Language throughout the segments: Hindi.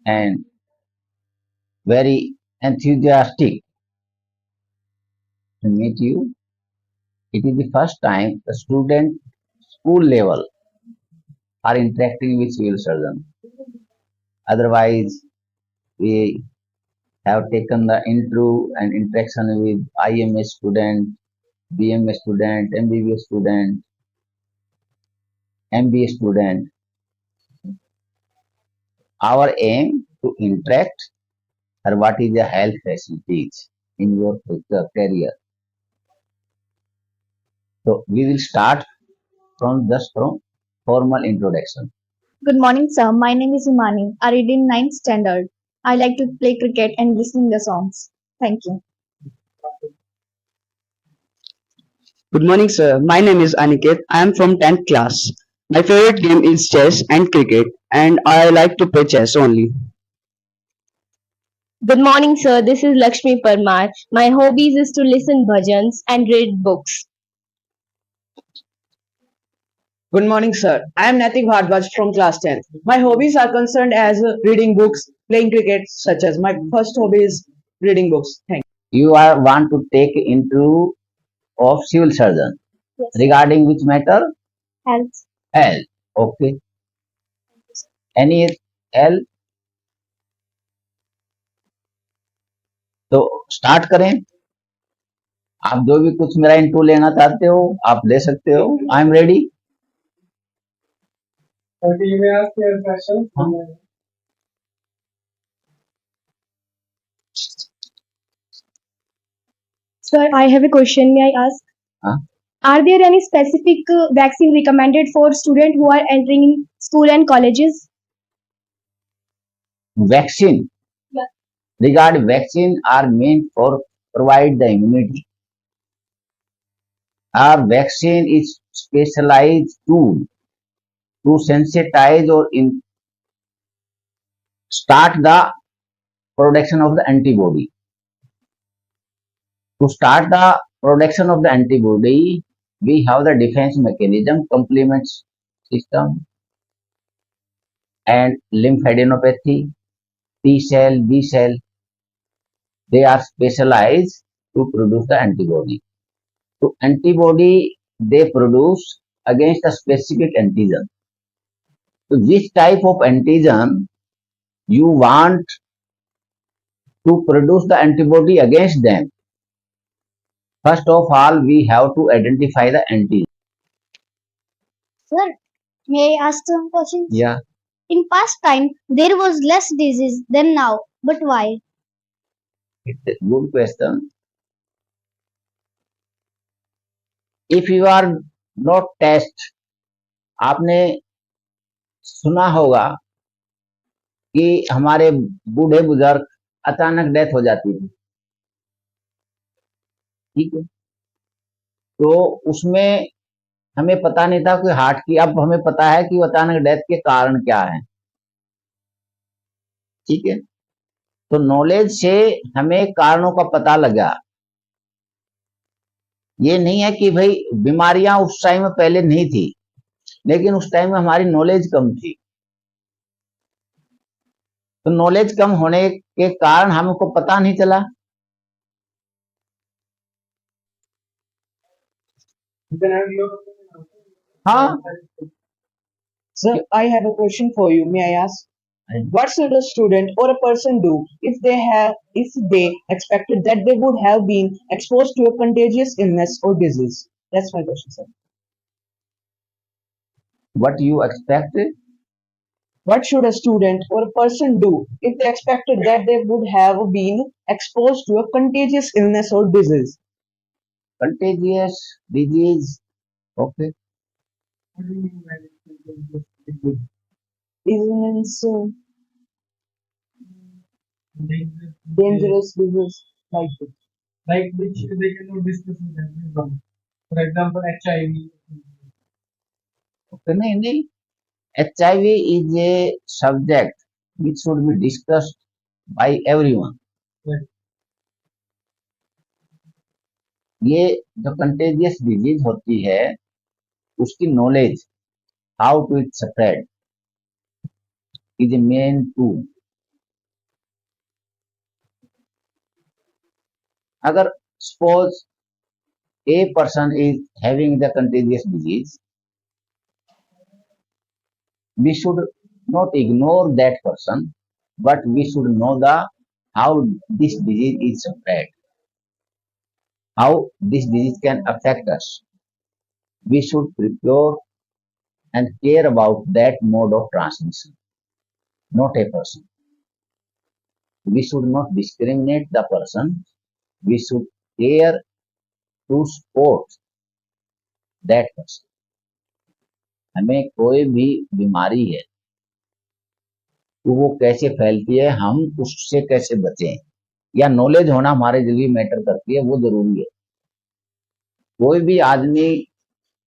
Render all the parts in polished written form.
and very enthusiastic to meet you. It is the first time the student school level are interacting with civil surgeon. Otherwise, we have taken the intro and interaction with IMS student, BMS student, MBBS student, MBA student. Our aim to interact or what is the health facilities in your future career. So we will start from formal introduction. Good morning, sir. My name is Imani. I read in ninth standard. I like to play cricket and listen the songs. Thank you. Good morning, sir. My name is Aniket. I am from 10th class. My favorite game is chess and cricket, and I like to play chess only. Good morning, sir. This is Lakshmi Parmar. My hobbies is to listen bhajans and read books. Good morning, sir. I am Natik Bhardwaj from class 10th. My hobbies are concerned as reading books, playing cricket, such as my first hobby is reading books. Thank You are want to take into of civil surgeon Yes. regarding which matter? Health. Health. Okay. Any L? तो स्टार्ट करें. आप जो भी कुछ मेरा इंट्रो लेना चाहते हो आप ले सकते हो. I am ready. You may ask your question. Sir, I have a question. May I ask? Huh? Are there any specific vaccine recommended for students who are entering in school and colleges? Vaccine. Yeah. Regarding vaccine are meant for provide the immunity. A vaccine is specialized tool to sensitize or start the production of the antibody. To start the production of the antibody, we have the defense mechanism, complement system, and lymphadenopathy, T cell, B cell. They are specialized to produce the antibody. So antibody they produce against a specific antigen. So which type of antigen you want to produce the antibody against them? First of all, we have to identify the antigen. Sir, may I ask some questions? Yeah. In past time, there was less disease than now, but why? It's a good question. If you are not test, आपने सुना होगा कि हमारे बूढ़े बुजुर्ग अचानक डेथ हो जाती थी. ठीक है. तो उसमें हमें पता नहीं था कि हार्ट की. अब हमें पता है कि अचानक डेथ के कारण क्या है. ठीक है. तो नॉलेज से हमें कारणों का पता लगा. ये नहीं है कि भाई बीमारियां उस टाइम में पहले नहीं थी, लेकिन उस टाइम में हमारी नॉलेज कम थी. तो नॉलेज कम होने के कारण हमको पता नहीं चला. You can have your हाँ. Sir, I have a question for you. May I ask? What should a student or a person do if they expected that they would have been exposed to a contagious illness or disease? That's my question, sir. What you expected? What should a student or a person do if they expected that they would have been exposed to a contagious illness or disease? Contagious disease. Okay. what do you mean by this? Illness, Dangerous. dangerous disease like this. Like which they cannot discuss with everyone. For example, HIV. Okay. नहीं. HIV is a subject which should be discussed by everyone. Right. ये जो कंटेजियस डिजीज होती है उसकी knowledge how to it spread is a main to अगर suppose a person is having the contagious disease, we should not ignore that person, but we should know the how this disease is spread, how this disease can affect us. We should prepare and care about that mode of transmission, not a person. We should not discriminate the person. We should care to support that person. हमें कोई भी बीमारी है तो वो कैसे फैलती है, हम उससे कैसे बचें, या नॉलेज होना हमारे लिए मैटर करती है, वो जरूरी है। कोई भी आदमी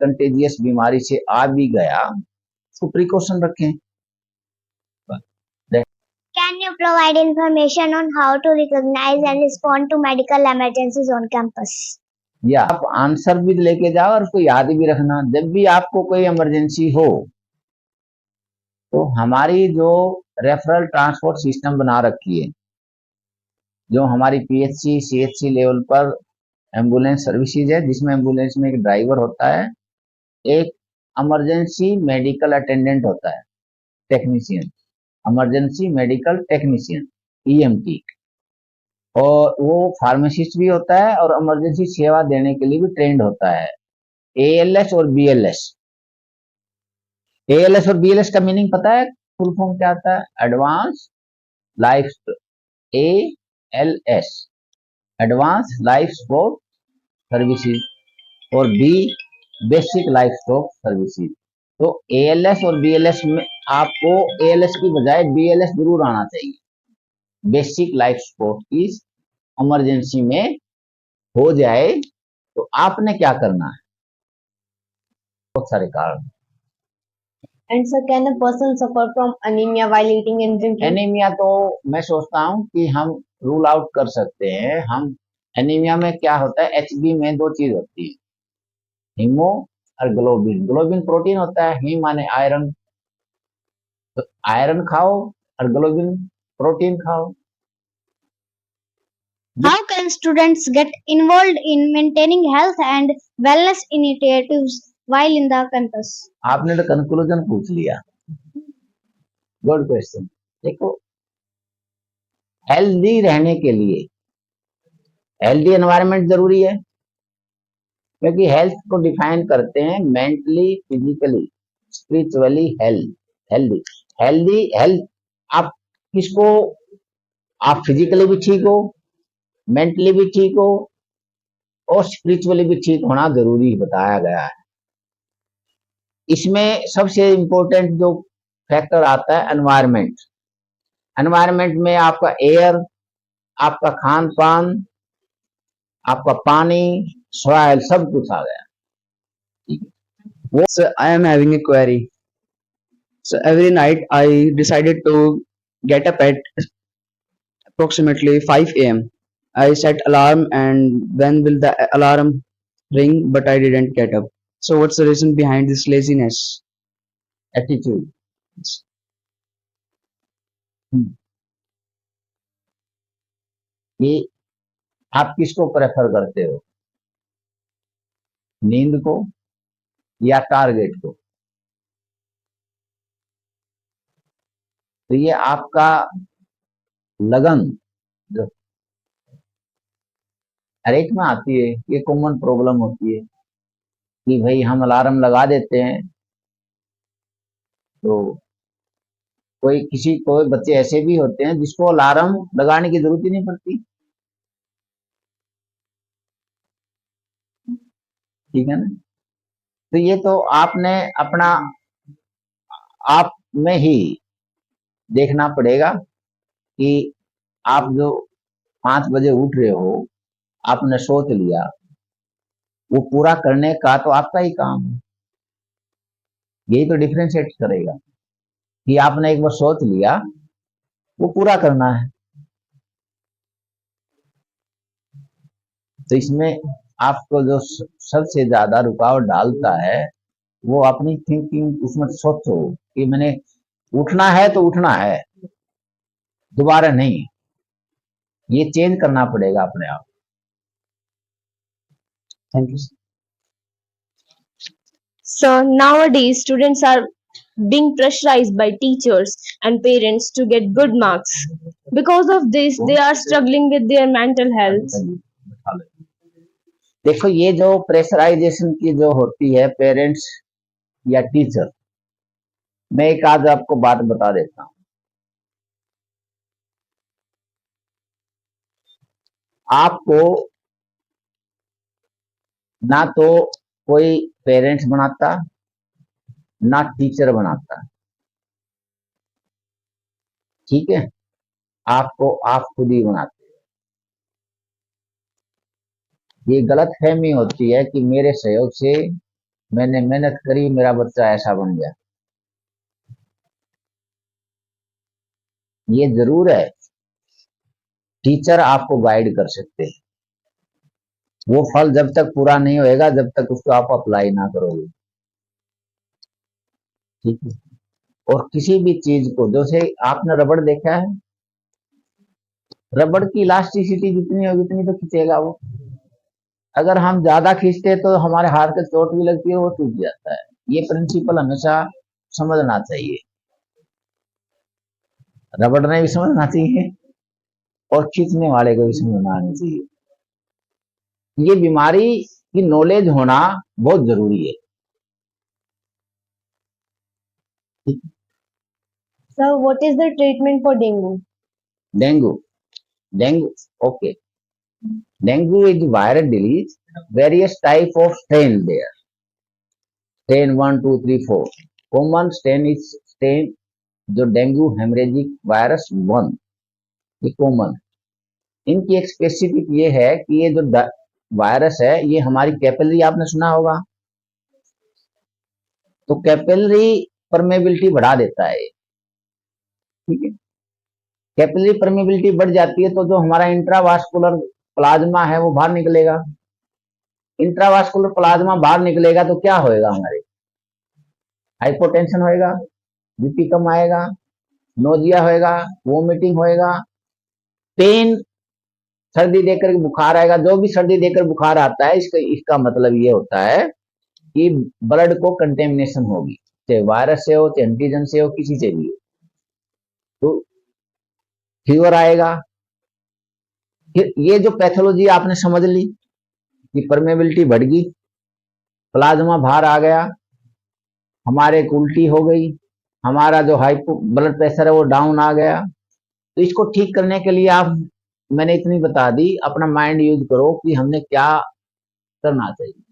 कंटेजियस बीमारी से आ भी गया तो प्रिकॉशन रखें। Can you provide information on how to recognize and respond to medical emergencies on campus? या आप आंसर भी लेके जाओ और उसको याद भी रखना। जब भी आपको कोई इमरजेंसी हो तो हमारी जो रेफरल ट्रांसपोर्ट सिस्टम बना रखी है, जो हमारी पीएचसी सीएचसी लेवल पर एम्बुलेंस सर्विसेज है, जिसमें एम्बुलेंस में एक ड्राइवर होता है, एक इमरजेंसी मेडिकल अटेंडेंट होता है, technician, emergency medical technician EMT, और वो फार्मासिस्ट भी होता है और इमरजेंसी सेवा देने के लिए भी ट्रेंड होता है। एएलएस और बीएलएस, एएलएस और बीएलएस का मीनिंग पता है? फुल फॉर्म क्या आता है? Advance life, ALS advance life support services, और B basic life support services. तो एएलएस और बीएलएस में आपको एएलएस की बजाय बीएलएस जरूर आना चाहिए। बेसिक लाइफ सपोर्ट की इमरजेंसी में हो जाए तो आपने क्या करना है? बहुत सारे कारण। And sir, can a person suffer from anemia while eating and drinking? Anaemia तो मैं सोचता हूँ कि हम रूल आउट कर सकते हैं। हम एनीमिया में क्या होता है, एचबी में दो चीज होती है, हीमो और ग्लोबिन। ग्लोबिन प्रोटीन होता है, हीम माने आयरन, तो आयरन खाओ और ग्लोबिन प्रोटीन खाओ। How can students get involved in maintaining health and wellness initiatives while in the campus? आपने तो कंक्लूजन पूछ लिया, गुड क्वेश्चन। देखो, हेल्दी रहने के लिए हेल्दी एनवायरनमेंट जरूरी है, क्योंकि हेल्थ को डिफाइन करते हैं mentally, physically, spiritually healthy. Healthy health आप किसको, आप फिजिकली भी ठीक हो, मेंटली भी ठीक हो और स्पिरिचुअली भी ठीक होना जरूरी बताया गया है। इसमें सबसे इंपॉर्टेंट जो फैक्टर आता है एनवायरनमेंट। एनवायरनमेंट में आपका एयर, आपका खान पान, आपका पानी, सॉइल, सब कुछ आ गया। Sir, I am having a query. So every night I decided to get up at approximately 5 a.m. I set alarm and when will the alarm ring, but I didn't get up. So what's the reason behind this laziness? Attitude. ये आप किसको प्रेफर करते हो, नींद को या टारगेट को? तो ये आपका लगन जो हर एक में आती है, ये कॉमन प्रॉब्लम होती है कि भाई हम अलार्म लगा देते हैं, तो कोई बच्चे ऐसे भी होते हैं जिसको अलार्म लगाने की जरूरत ही नहीं पड़ती। ठीक है ना? तो ये तो आपने अपना आप में ही देखना पड़ेगा कि आप जो 5 बजे उठ रहे हो, आपने सोच लिया, वो पूरा करने का तो आपका ही काम है। यही तो डिफरेंशिएट करेगा कि आपने एक बार सोच लिया, वो पूरा करना है। तो इसमें आपको जो सबसे ज्यादा रुकावट डालता है वो अपनी थिंकिंग। उसमें सोचो कि मैंने उठना है तो उठना है, दोबारा नहीं। ये चेंज करना पड़ेगा अपने आप। Thank you. So nowadays students are being pressurized by teachers and parents to get good marks. Because of this, they are struggling with their mental health. देखो, ये जो प्रेशराइजेशन की जो होती है पेरेंट्स या टीचर, मैं एक आज आपको बात बता देता हूं। आपको ना तो कोई पेरेंट्स बनाता, ना टीचर बनाता, ठीक है? आपको आप खुद ही बनाते हो। ये गलत फहमी होती है कि मेरे सहयोग से मैंने मेहनत करी, मेरा बच्चा ऐसा बन गया। ये जरूर है, टीचर आपको गाइड कर सकते हैं। वो फल जब तक पूरा नहीं होएगा, जब तक उसको आप अप्लाई ना करोगे, ठीक है? और किसी भी चीज को, जैसे आपने रबड़ देखा है, रबड़ की इलास्टिसिटी जितनी होगी उतनी तो खींचेगा वो। अगर हम ज्यादा खींचते हैं तो हमारे हाथ पे चोट भी लगती है, वो टूट जाता है। ये प्रिंसिपल हमेशा समझना चाहिए, रबड़ ने भी समझना चाहिए और खींचने वाले को भी समझना आना चाहिए। ये बीमारी की नॉलेज होना बहुत जरूरी है। So what is the treatment for dengue? Dengue, okay. Dengue is viral disease, various type of strain there. Strain 1, 2, 3, 4. Common strain is strain जो डेंगू हेमरेजिक वायरस 1, ये कॉमन। इनकी एक स्पेसिफिक ये है कि ये जो वायरस है ये हमारी कैपिलरी, आपने सुना होगा, तो कैपिलरी परमेबिलिटी बढ़ा देता है, ठीक है? कैपिलरी परमेबिलिटी बढ़ जाती है तो जो हमारा इंट्रावास्कुलर प्लाज्मा है वो बाहर निकलेगा। इंट्रावास्कुलर प्लाज्मा बाहर निकलेगा तो क्या होएगा, हमारे हाइपोटेंशन होएगा, बीपी कम आएगा, नोजिया होएगा, वोमिटिंग होएगा, पेन, सर्दी देकर बुखार आएगा। जो भी सर्दी देकर बुखार आता है, इसका मतलब ये होता है कि ब्लड को कंटेमिनेशन होगी, चाहे वायरस से हो, चाहे एंटीजन से हो, किसी से भी हो। तो फीवर आएगा। फिर ये जो पैथोलॉजी आपने समझ ली कि परमेबिलिटी बढ़ गई, प्लाज्मा बाहर आ गया, हमारे उल्टी हो गई, हमारा जो हाइपो ब्लड प्रेशर है वो डाउन आ गया, तो इसको ठीक करने के लिए मैंने इतनी बता दी, अपना माइंड यूज करो कि हमने क्या करना चाहिए।